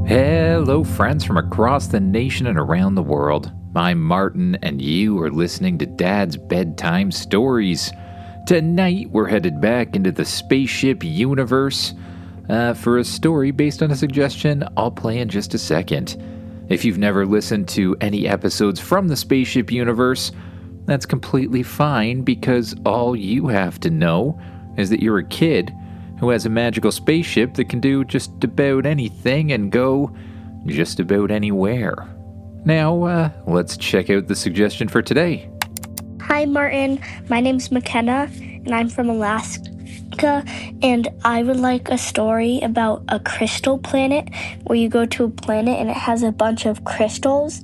Hello, friends from across the nation and around the world. I'm Martin, and you are listening to Dad's Bedtime Stories. Tonight, we're headed back into the Spaceship universe for a story based on a suggestion I'll play in just a second. If you've never listened to any episodes from the Spaceship universe, that's completely fine because all you have to know is that you're a kid who has a magical spaceship that can do just about anything and go just about anywhere. Now, let's check out the suggestion for today. Hi, Martin. My name's McKenna, and I'm from Alaska, and I would like a story about a crystal planet where you go to a planet and it has a bunch of crystals.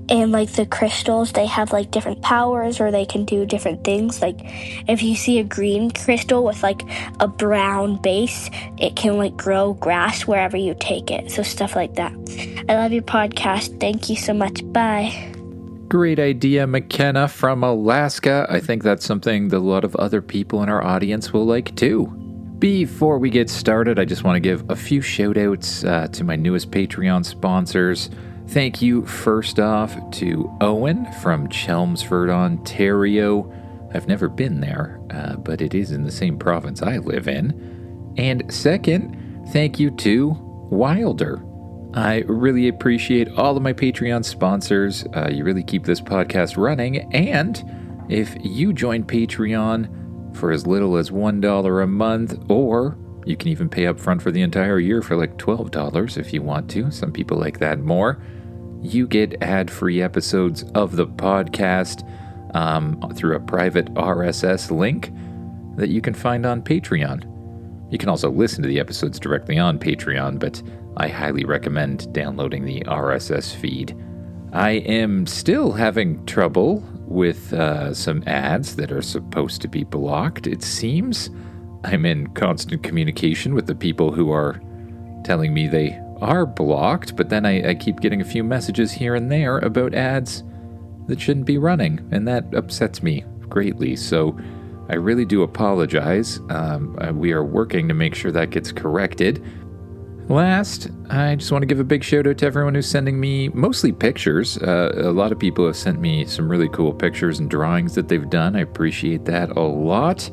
And like the crystals, they have like different powers or they can do different things. Like if you see a green crystal with like a brown base, it can like grow grass wherever you take it. So stuff like that. I love your podcast. Thank you so much. Bye. Great idea, McKenna from Alaska. I think that's something that a lot of other people in our audience will like too. Before we get started, I just want to give a few shout outs to my newest Patreon sponsors. Thank you, first off, to Owen from Chelmsford, Ontario. I've never been there, but it is in the same province I live in. And second, thank you to Wilder. I really appreciate all of my Patreon sponsors. You really keep this podcast running. And if you join Patreon for as little as $1 a month, or you can even pay up front for the entire year for like $12 if you want to. Some people like that more. You get ad-free episodes of the podcast through a private RSS link that you can find on Patreon. You can also listen to the episodes directly on Patreon, but I highly recommend downloading the RSS feed. I am still having trouble with some ads that are supposed to be blocked, it seems. I'm in constant communication with the people who are telling me they are blocked, but then I keep getting a few messages here and there about ads that shouldn't be running, and that upsets me greatly. So I really do apologize. We are working to make sure that gets corrected. Last, I just want to give a big shout out to everyone who's sending me mostly pictures. A lot of people have sent me some really cool pictures and drawings that they've done. I appreciate that a lot.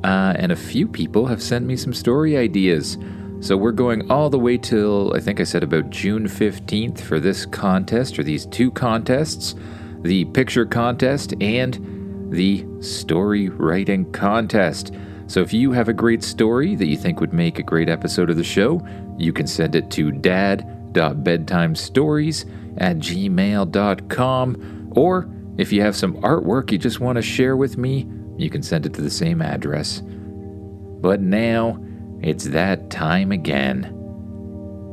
And a few people have sent me some story ideas. So we're going all the way till, I think I said about June 15th for this contest, or these two contests, the picture contest and the story writing contest. So if you have a great story that you think would make a great episode of the show, you can send it to dad.bedtimestories@gmail.com. Or if you have some artwork you just want to share with me, you can send it to the same address. But now, it's that time again.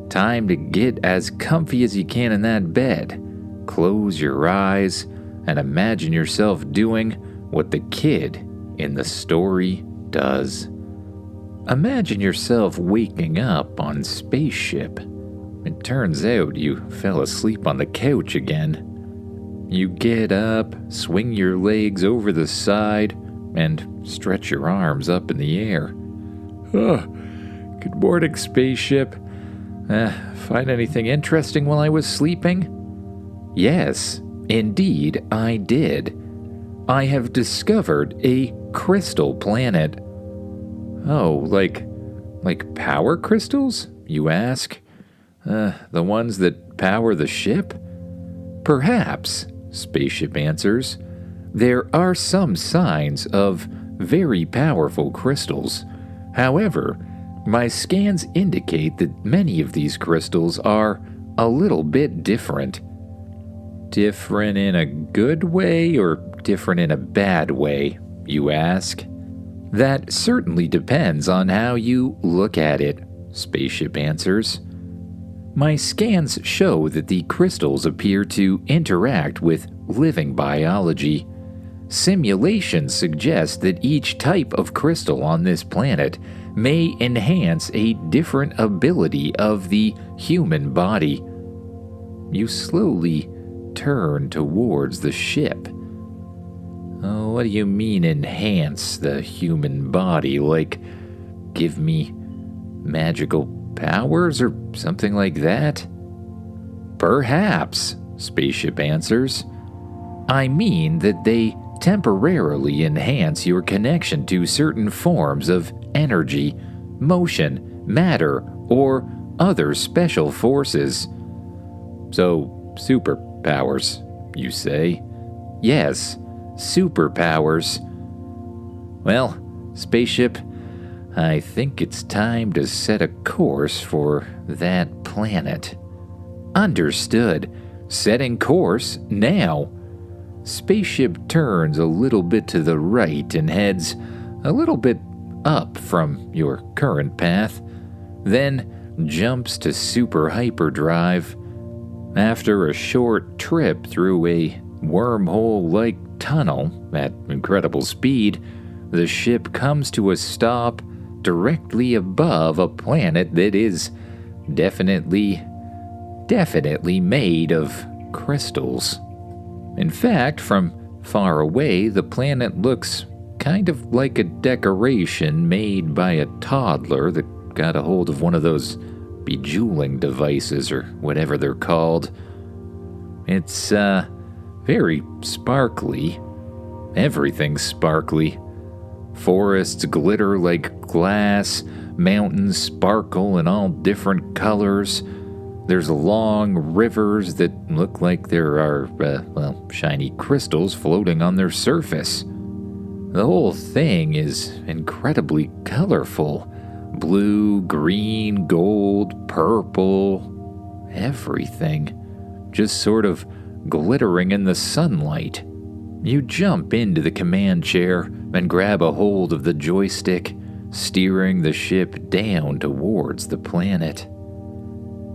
Time to get as comfy as you can in that bed. Close your eyes and imagine yourself doing what the kid in the story does. Imagine yourself waking up on Spaceship. It turns out you fell asleep on the couch again. You get up, swing your legs over the side, and stretch your arms up in the air. Good morning, Spaceship. Find anything interesting while I was sleeping? Yes, indeed I did. I have discovered a crystal planet. Oh, like power crystals, you ask? The ones that power the ship? Perhaps, Spaceship answers. There are some signs of very powerful crystals. However, my scans indicate that many of these crystals are a little bit different. Different in a good way or different in a bad way, you ask? That certainly depends on how you look at it, Spaceship answers. My scans show that the crystals appear to interact with living biology. Simulations suggest that each type of crystal on this planet may enhance a different ability of the human body. You slowly turn towards the ship. Oh, what do you mean enhance the human body? Like, give me magical powers or something like that? Perhaps, Spaceship answers. I mean that they temporarily enhance your connection to certain forms of energy, motion, matter, or other special forces. So, superpowers, you say? Yes, superpowers. Well, Spaceship, I think it's time to set a course for that planet. Understood. Setting course now. Spaceship turns a little bit to the right and heads a little bit up from your current path, then jumps to super hyperdrive. After a short trip through a wormhole-like tunnel at incredible speed, the ship comes to a stop directly above a planet that is definitely made of crystals. In fact, from far away, the planet looks kind of like a decoration made by a toddler that got a hold of one of those bejeweling devices or whatever they're called. It's, very sparkly. Everything's sparkly. Forests glitter like glass, mountains sparkle in all different colors. There's long rivers that look like there are, shiny crystals floating on their surface. The whole thing is incredibly colorful. Blue, green, gold, purple, everything. Just sort of glittering in the sunlight. You jump into the command chair and grab a hold of the joystick, steering the ship down towards the planet.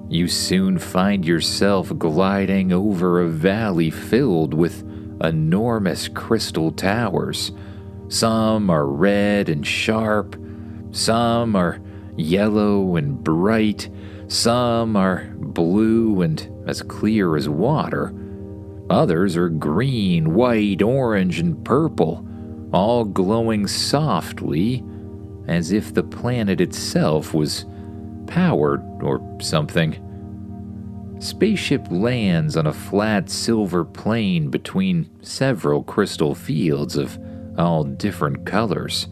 You soon find yourself gliding over a valley filled with enormous crystal towers. Some are red and sharp, some are yellow and bright, some are blue and as clear as water. Others are green, white, orange, and purple, all glowing softly, as if the planet itself was powered or something. Spaceship lands on a flat silver plain between several crystal fields of all different colors.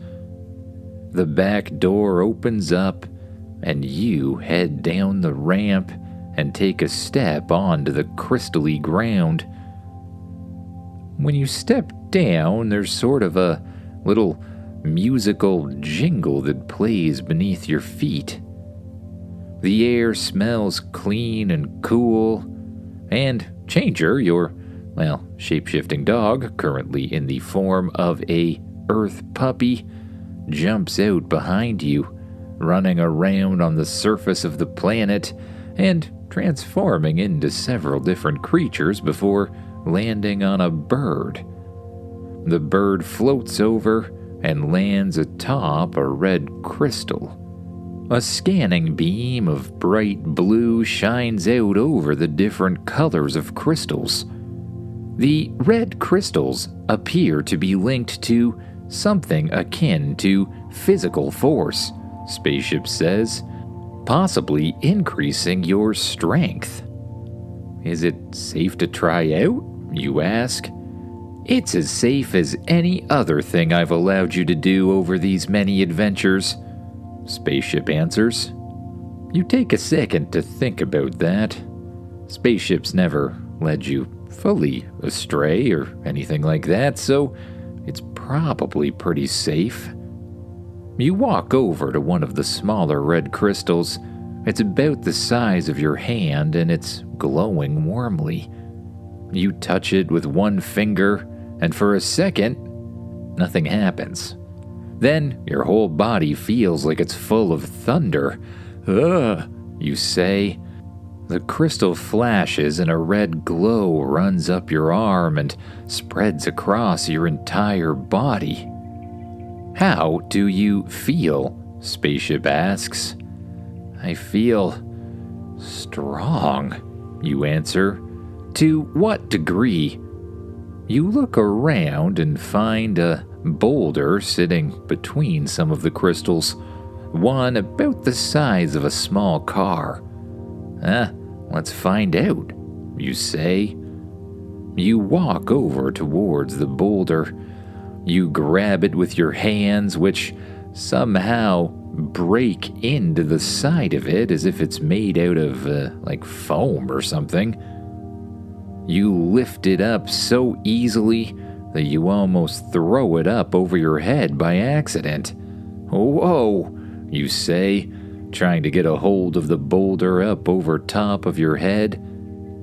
The back door opens up, and you head down the ramp and take a step onto the crystally ground. When you step down, there's sort of a little musical jingle that plays beneath your feet. The air smells clean and cool, and Changer, your, shape-shifting dog, currently in the form of a earth puppy, jumps out behind you, running around on the surface of the planet and transforming into several different creatures before landing on a bird. The bird floats over and lands atop a red crystal. A scanning beam of bright blue shines out over the different colors of crystals. The red crystals appear to be linked to something akin to physical force, Spaceship says, possibly increasing your strength. Is it safe to try out, you ask? It's as safe as any other thing I've allowed you to do over these many adventures, Spaceship answers. You take a second to think about that. Spaceship's never led you fully astray or anything like that, so it's probably pretty safe. You walk over to one of the smaller red crystals. It's about the size of your hand and it's glowing warmly. You touch it with one finger, and for a second, nothing happens. Then your whole body feels like it's full of thunder. Ugh, you say. The crystal flashes and a red glow runs up your arm and spreads across your entire body. How do you feel? Spaceship asks. I feel strong, you answer. To what degree? You look around and find a boulder sitting between some of the crystals. one about the size of a small car. Let's find out, you say. You walk over towards the boulder. You grab it with your hands, which somehow break into the side of it as if it's made out of, like foam or something. You lift it up so easily that you almost throw it up over your head by accident. Whoa, you say, trying to get a hold of the boulder up over top of your head.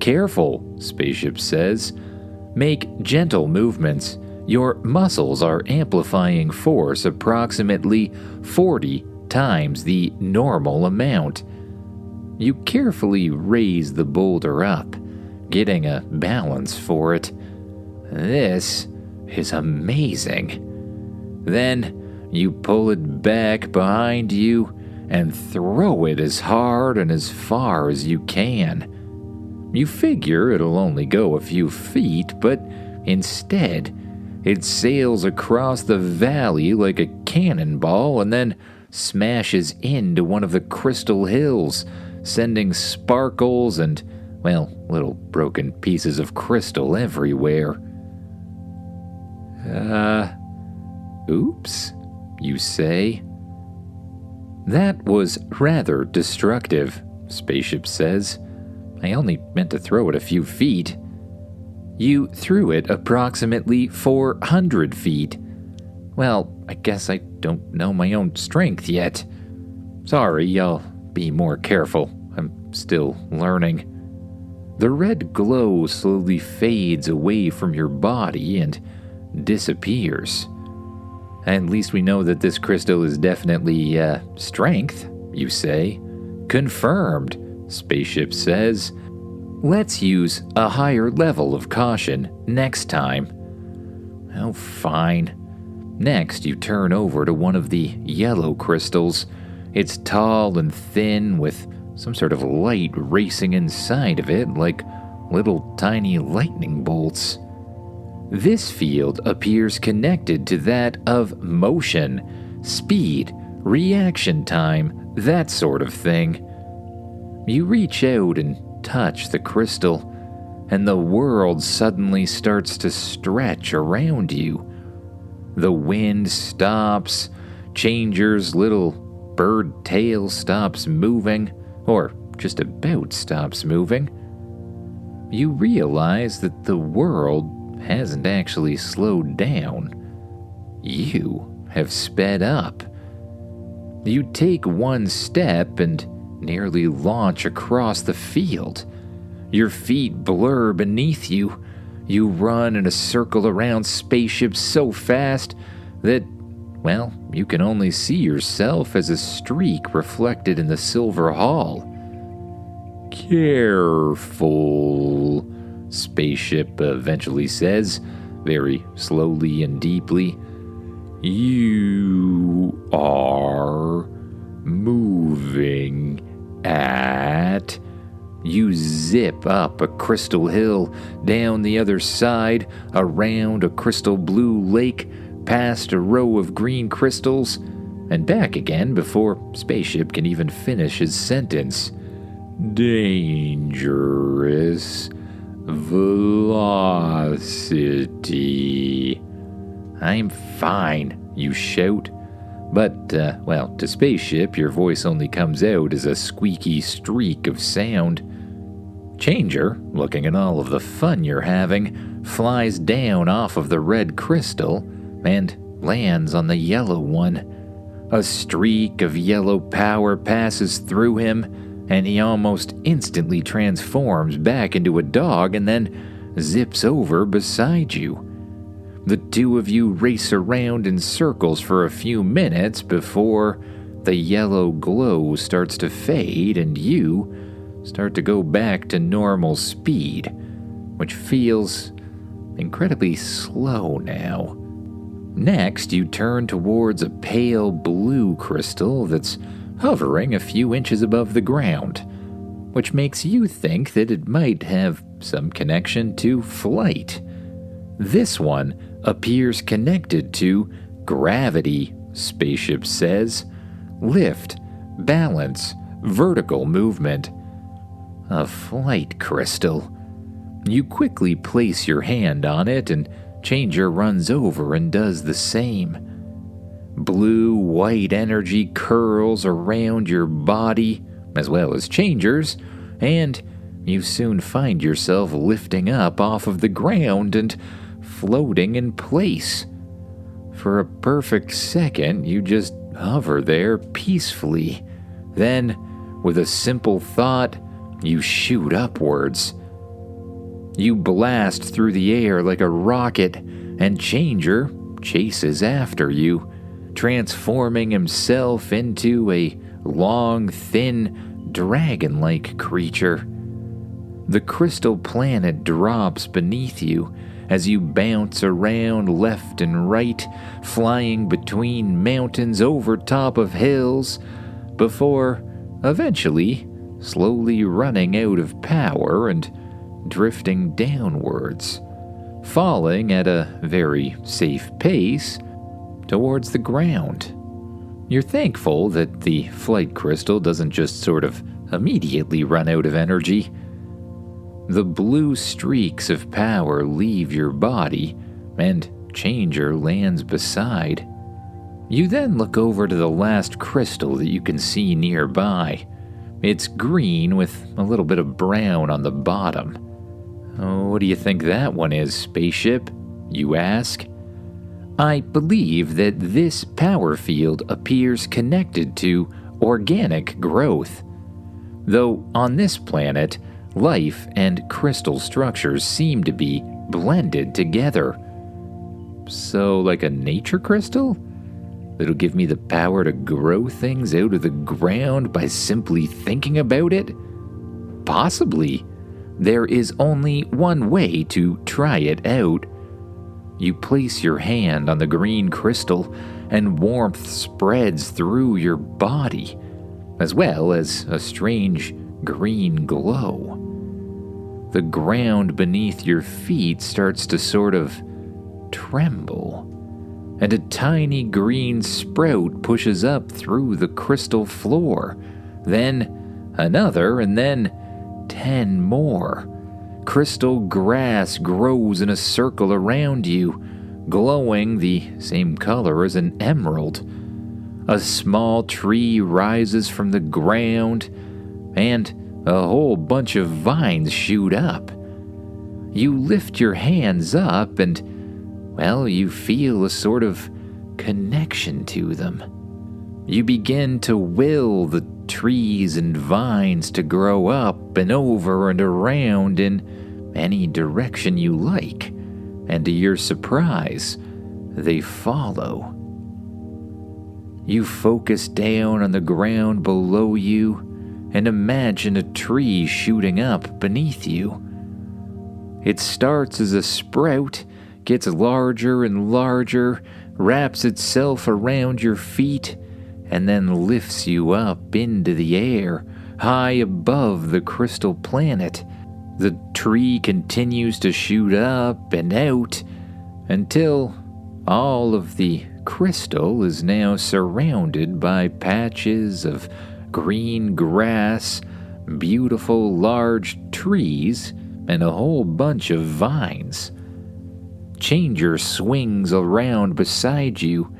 Careful, Spaceship says. Make gentle movements. Your muscles are amplifying force approximately 40 times the normal amount. You carefully raise the boulder up, getting a balance for it. This is amazing. Then you pull it back behind you and throw it as hard and as far as you can. You figure it'll only go a few feet, but instead, it sails across the valley like a cannonball and then smashes into one of the crystal hills, sending sparkles and, well, little broken pieces of crystal everywhere. Oops, you say. That was rather destructive, Spaceship says. I only meant to throw it a few feet. You threw it approximately 400 feet. Well, I guess I don't know my own strength yet. Sorry, I'll be more careful. I'm still learning. The red glow slowly fades away from your body and disappears. At least we know that this crystal is definitely, strength, you say. Confirmed, Spaceship says. Let's use a higher level of caution next time. Oh, fine. Next, you turn over to one of the yellow crystals. It's tall and thin with some sort of light racing inside of it like little tiny lightning bolts. This field appears connected to that of motion, speed, reaction time, that sort of thing. You reach out and touch the crystal, and the world suddenly starts to stretch around you. The wind stops, Changer's little bird tail stops moving, or just about stops moving. You realize that the world hasn't actually slowed down. You have sped up. You take one step and nearly launch across the field. Your feet blur beneath you. You run in a circle around Spaceship so fast that, well, you can only see yourself as a streak reflected in the silver hall. Careful, Spaceship eventually says, very slowly and deeply. You are moving at... You zip up a crystal hill, down the other side, around a crystal blue lake, past a row of green crystals, and back again before Spaceship can even finish his sentence. Dangerous velocity. I'm fine, you shout. But, well, to Spaceship, your voice only comes out as a squeaky streak of sound. Changer, looking at all of the fun you're having, flies down off of the red crystal and lands on the yellow one. A streak of yellow power passes through him, and he almost instantly transforms back into a dog and then zips over beside you. The two of you race around in circles for a few minutes before the yellow glow starts to fade and you start to go back to normal speed, which feels incredibly slow now. Next, you turn towards a pale blue crystal that's hovering a few inches above the ground, which makes you think that it might have some connection to flight. This one appears connected to gravity, Spaceship says. lift, balance, vertical movement. A flight crystal. You quickly place your hand on it and Changer runs over and does the same. Blue-white energy curls around your body, as well as Changer's, and you soon find yourself lifting up off of the ground and floating in place. For a perfect second, you just hover there peacefully. Then, with a simple thought, you shoot upwards. You blast through the air like a rocket, and Changer chases after you, transforming himself into a long, thin, dragon-like creature. The crystal planet drops beneath you as you bounce around left and right, flying between mountains over top of hills, before eventually slowly running out of power and drifting downwards, falling at a very safe pace towards the ground. You're thankful that the flight crystal doesn't just sort of immediately run out of energy. The blue streaks of power leave your body, and Changer lands beside. You then look over to the last crystal that you can see nearby. It's green with a little bit of brown on the bottom. Oh, what do you think that one is, Spaceship? You ask. I believe that this power field appears connected to organic growth. Though on this planet, life and crystal structures seem to be blended together. So, like a nature crystal? That'll give me the power to grow things out of the ground by simply thinking about it? Possibly. There is only one way to try it out. You place your hand on the green crystal, and warmth spreads through your body, as well as a strange green glow. The ground beneath your feet starts to sort of tremble, and a tiny green sprout pushes up through the crystal floor, then another, and then 10 more. Crystal grass grows in a circle around you, glowing the same color as an emerald. A small tree rises from the ground, and a whole bunch of vines shoot up. You lift your hands up and, well, you feel a sort of connection to them. You begin to will the trees and vines to grow up and over and around in any direction you like, and to your surprise, they follow. You focus down on the ground below you and imagine a tree shooting up beneath you. It starts as a sprout, gets larger and larger, wraps itself around your feet, and then lifts you up into the air, high above the crystal planet. The tree continues to shoot up and out until all of the crystal is now surrounded by patches of green grass, beautiful large trees, and a whole bunch of vines. Changer swings around beside you,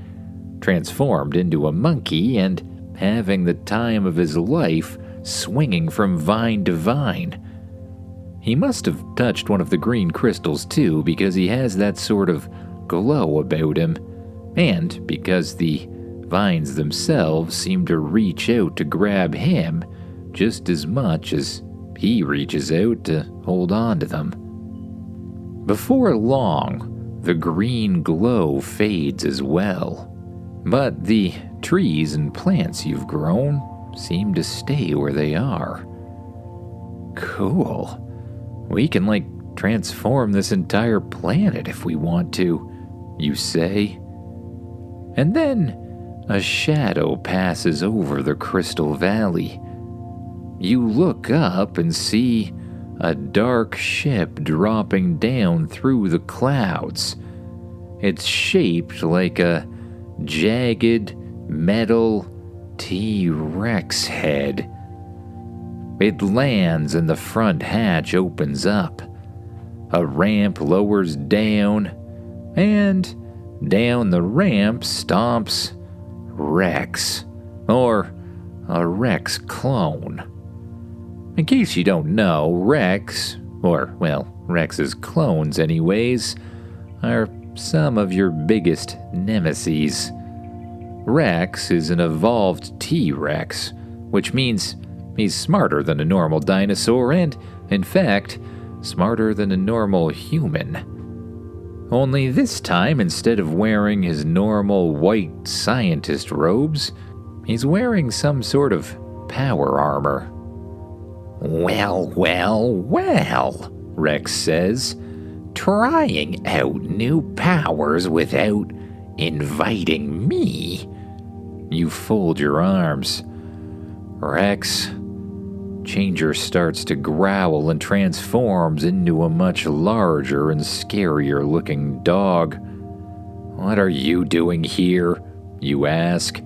transformed into a monkey and having the time of his life swinging from vine to vine. He must have touched one of the green crystals too, because he has that sort of glow about him, and because the vines themselves seem to reach out to grab him just as much as he reaches out to hold on to them. Before long, the green glow fades as well. But the trees and plants you've grown seem to stay where they are. Cool. We can, transform this entire planet if we want to, you say. And then a shadow passes over the Crystal Valley. You look up and see a dark ship dropping down through the clouds. It's shaped like a jagged metal T-Rex head. It lands and the front hatch opens up. A ramp lowers down, and down the ramp stomps Rex, or a Rex clone. In case you don't know, Rex, or, well, Rex's clones anyways, are some of your biggest nemeses. Rex is an evolved T-Rex, which means he's smarter than a normal dinosaur and, in fact, smarter than a normal human. Only this time, instead of wearing his normal white scientist robes, he's wearing some sort of power armor. "Well, well, well," Rex says, "trying out new powers without inviting me." You fold your arms. Rex. Changer starts to growl and transforms into a much larger and scarier looking dog. "What are you doing here?" you ask.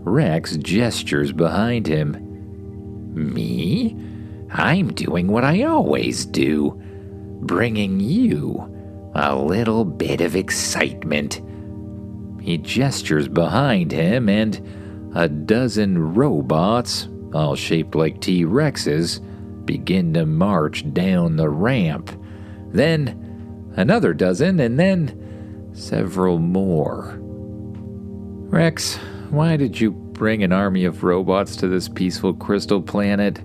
Rex gestures behind him. "Me? I'm doing what I always do, bringing you a little bit of excitement." He gestures behind him, and a dozen robots, all shaped like T-Rexes, begin to march down the ramp. Then another dozen, and then several more. "Rex, why did you bring an army of robots to this peaceful crystal planet?"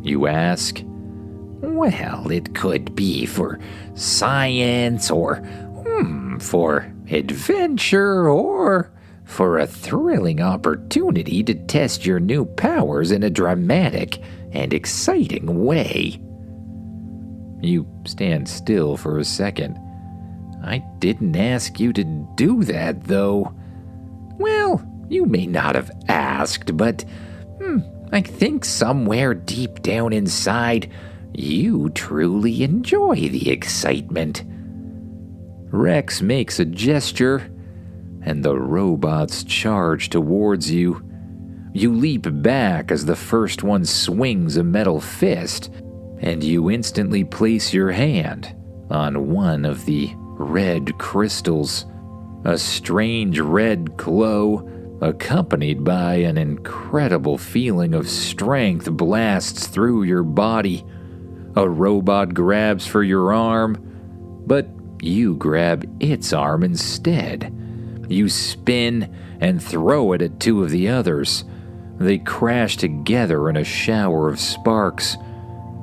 you ask. "Well, it could be for science, or for adventure, or for a thrilling opportunity to test your new powers in a dramatic and exciting way." You stand still for a second. "I didn't ask you to do that, though." "Well, you may not have asked, but I think somewhere deep down inside, you truly enjoy the excitement." Rex makes a gesture, and the robots charge towards you. You leap back as the first one swings a metal fist, and you instantly place your hand on one of the red crystals. A strange red glow, accompanied by an incredible feeling of strength, blasts through your body. A robot grabs for your arm, but you grab its arm instead. You spin and throw it at two of the others. They crash together in a shower of sparks.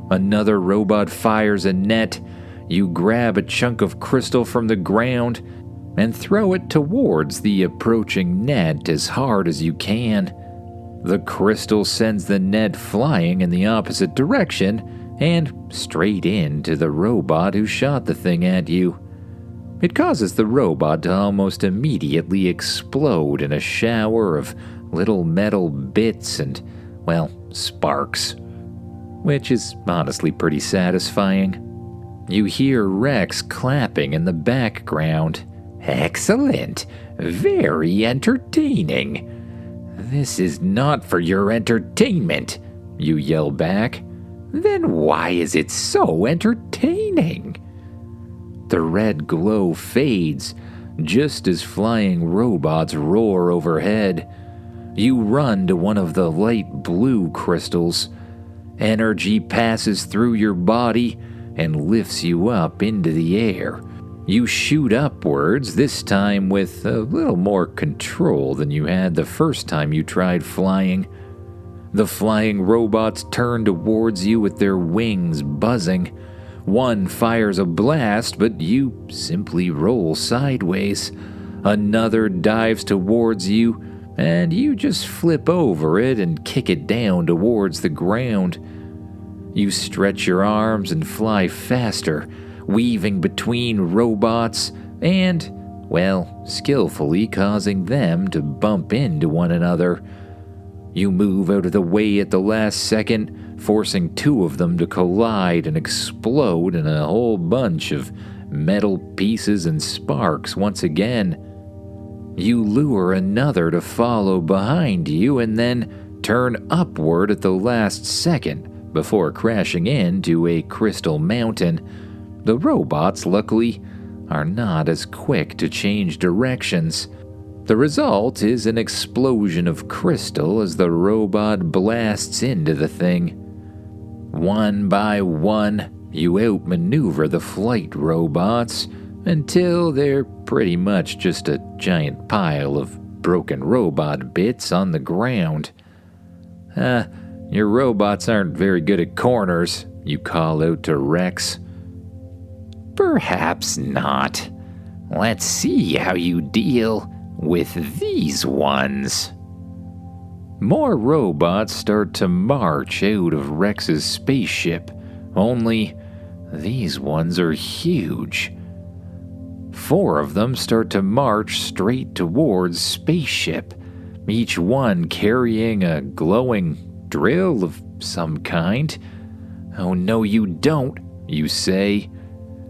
Another robot fires a net. You grab a chunk of crystal from the ground and throw it towards the approaching net as hard as you can. The crystal sends the net flying in the opposite direction and straight into the robot who shot the thing at you. It causes the robot to almost immediately explode in a shower of little metal bits and, well, sparks, which is honestly pretty satisfying. You hear Rex clapping in the background. "Excellent. Very entertaining." "This is not for your entertainment," you yell back. "Then why is it so entertaining?" The red glow fades just as flying robots roar overhead. You run to one of the light blue crystals. Energy passes through your body and lifts you up into the air. You shoot upwards, this time with a little more control than you had the first time you tried flying. The flying robots turn towards you with their wings buzzing. One fires a blast, but you simply roll sideways. Another dives towards you, and you just flip over it and kick it down towards the ground. You stretch your arms and fly faster, weaving between robots and, well, skillfully causing them to bump into one another. You move out of the way at the last second, forcing two of them to collide and explode in a whole bunch of metal pieces and sparks once again. You lure another to follow behind you and then turn upward at the last second before crashing into a crystal mountain. The robots, luckily, are not as quick to change directions. The result is an explosion of crystal as the robot blasts into the thing. One by one, you outmaneuver the flight robots until they're pretty much just a giant pile of broken robot bits on the ground. Your robots aren't very good at corners, you call out to Rex. Perhaps not. Let's see how you deal with these ones. More robots start to march out of Rex's spaceship, only these ones are huge. 4 of them start to march straight towards Spaceship, each one carrying a glowing drill of some kind. "Oh no you don't," you say.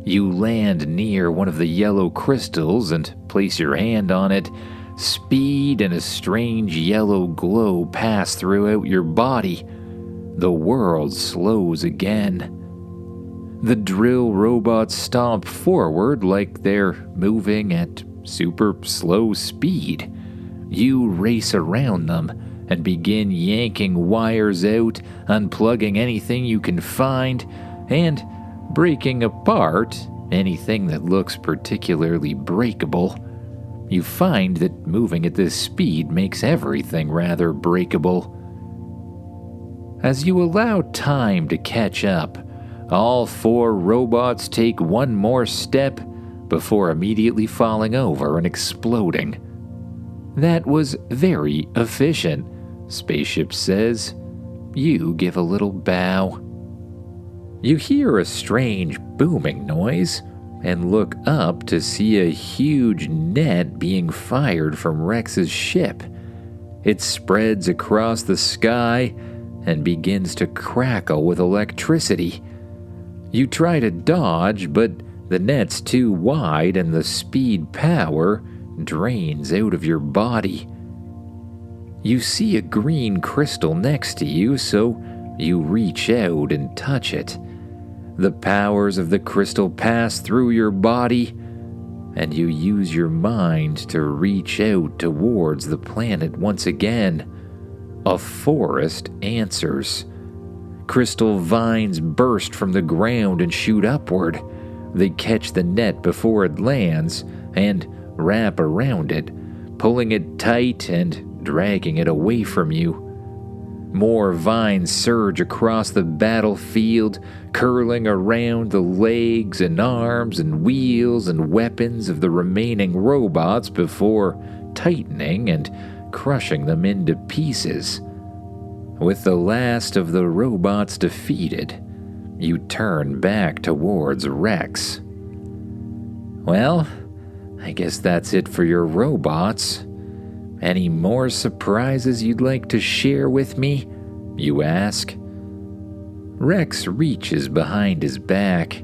You land near one of the yellow crystals and place your hand on it. Speed and a strange yellow glow pass throughout your body. The world slows again. The drill robots stomp forward like they're moving at super slow speed. You race around them and begin yanking wires out, unplugging anything you can find, and breaking apart anything that looks particularly breakable. You find that moving at this speed makes everything rather breakable. As you allow time to catch up, all 4 robots take one more step before immediately falling over and exploding. "That was very efficient," Spaceship says. You give a little bow. You hear a strange booming noise and look up to see a huge net being fired from Rex's ship. It spreads across the sky and begins to crackle with electricity. You try to dodge, but the net's too wide and the speed power drains out of your body. You see a green crystal next to you, so you reach out and touch it. The powers of the crystal pass through your body, and you use your mind to reach out towards the planet once again. A forest answers. Crystal vines burst from the ground and shoot upward. They catch the net before it lands and wrap around it, pulling it tight and dragging it away from you. More vines surge across the battlefield, curling around the legs and arms and wheels and weapons of the remaining robots before tightening and crushing them into pieces. With the last of the robots defeated, you turn back towards Rex. "Well, I guess that's it for your robots. Any more surprises you'd like to share with me?" you ask. Rex reaches behind his back.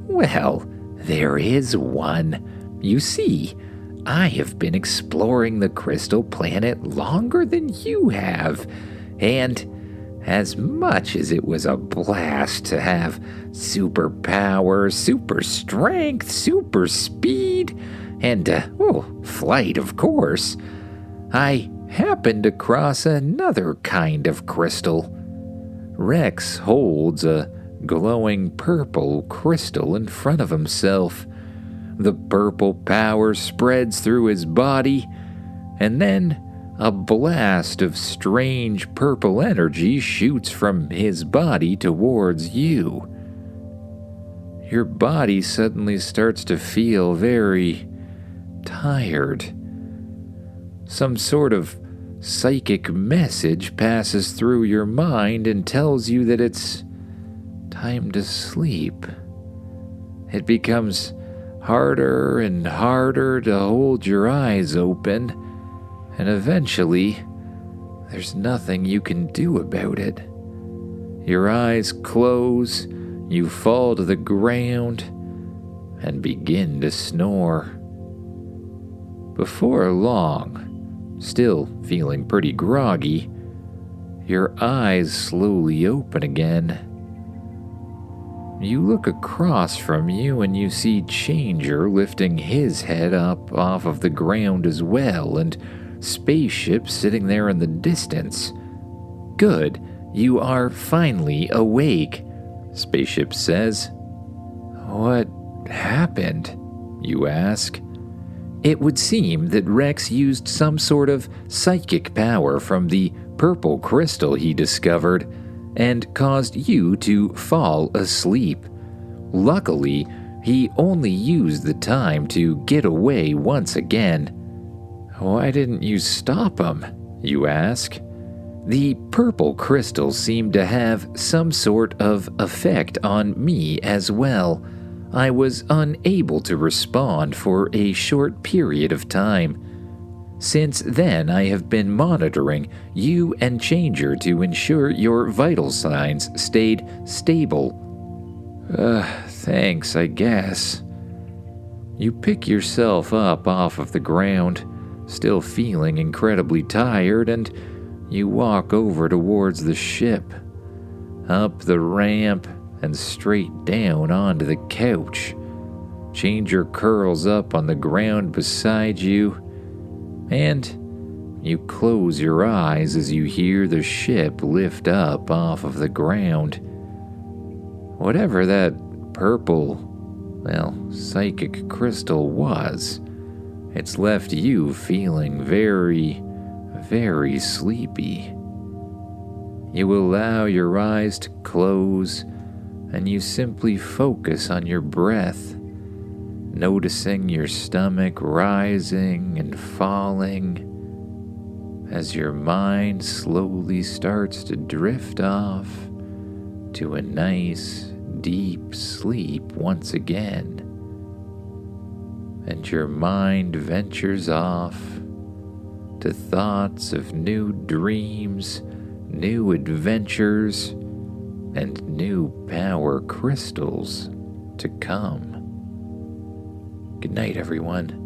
"Well, there is one. You see, I have been exploring the crystal planet longer than you have, and as much as it was a blast to have superpowers, super strength, super speed, and, flight, of course, I happened across another kind of crystal." Rex holds a glowing purple crystal in front of himself. The purple power spreads through his body, and then a blast of strange purple energy shoots from his body towards you. Your body suddenly starts to feel very tired. Some sort of psychic message passes through your mind and tells you that it's time to sleep. It becomes harder and harder to hold your eyes open, and eventually, there's nothing you can do about it. Your eyes close, you fall to the ground, and begin to snore. Before long, still feeling pretty groggy, your eyes slowly open again. You look across from you and you see Changer lifting his head up off of the ground as well, and Spaceship sitting there in the distance. Good, you are finally awake, Spaceship says. What happened? You ask. It would seem that Rex used some sort of psychic power from the purple crystal he discovered and caused you to fall asleep. Luckily, he only used the time to get away once again. Why didn't you stop him? You ask. The purple crystal seemed to have some sort of effect on me as well. I was unable to respond for a short period of time. Since then, I have been monitoring you and Changer to ensure your vital signs stayed stable. Thanks, I guess. You pick yourself up off of the ground, still feeling incredibly tired, and you walk over towards the ship, up the ramp, and straight down onto the couch. Changer curls up on the ground beside you, and you close your eyes as you hear the ship lift up off of the ground. Whatever that purple, psychic crystal was, it's left you feeling very, very sleepy. You allow your eyes to close, and you simply focus on your breath, noticing your stomach rising and falling as your mind slowly starts to drift off to a nice, deep sleep once again. And your mind ventures off to thoughts of new dreams, new adventures, and new power crystals to come. Good night, everyone.